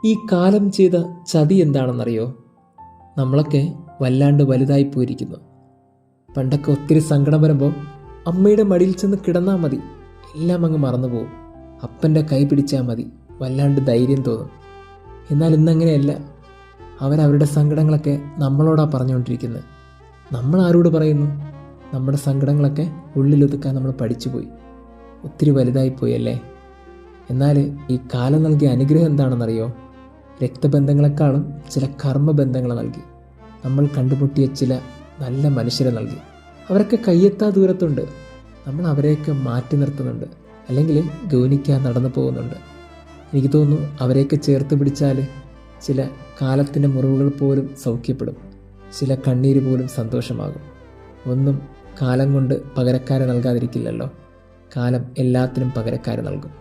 ഈ കാലം ചെയ്ത ചതി എന്താണെന്നറിയോ? നമ്മളൊക്കെ വല്ലാണ്ട് വലുതായി പോയിരിക്കുന്നു. പണ്ടൊക്കെ ഒത്തിരി സങ്കടം വരുമ്പോൾ അമ്മയുടെ മടിയിൽ ചെന്ന് കിടന്നാൽ മതി, എല്ലാം അങ്ങ് മറന്നുപോകും. അപ്പൻ്റെ കൈ പിടിച്ചാൽ മതി, വല്ലാണ്ട് ധൈര്യം തോന്നും. എന്നാൽ ഇന്നങ്ങനെയല്ല. അവരവരുടെ സങ്കടങ്ങളൊക്കെ നമ്മളോടാണ് പറഞ്ഞുകൊണ്ടിരിക്കുന്നത്. നമ്മൾ ആരോട് പറയുന്നു? നമ്മുടെ സങ്കടങ്ങളൊക്കെ ഉള്ളിലൊതുക്കാൻ നമ്മൾ പഠിച്ചുപോയി. ഒത്തിരി വലുതായിപ്പോയി അല്ലേ? എന്നാൽ ഈ കാലം നൽകിയ അനുഗ്രഹം എന്താണെന്നറിയോ? രക്തബന്ധങ്ങളെക്കാളും ചില കർമ്മബന്ധങ്ങൾ നൽകി. നമ്മൾ കണ്ടുമുട്ടിയ ചില നല്ല മനുഷ്യരെ നൽകി. അവരൊക്കെ കയ്യെത്താ ദൂരത്തുണ്ട്. നമ്മൾ അവരെയൊക്കെ മാറ്റി നിർത്തുന്നുണ്ട്, അല്ലെങ്കിൽ ഗൗനിക്കാൻ നടന്നു പോകുന്നുണ്ട്. എനിക്ക് തോന്നുന്നു അവരെയൊക്കെ ചേർത്ത് പിടിച്ചാൽ ചില കാലത്തിൻ്റെ മുറിവുകൾ പോലും സൗഖ്യപ്പെടും, ചില കണ്ണീര് പോലും സന്തോഷമാകും. ഒന്നും കാലം കൊണ്ട് പകരക്കാരെ നൽകാതിരിക്കില്ലല്ലോ. കാലം എല്ലാത്തിനും പകരക്കാരെ നൽകും.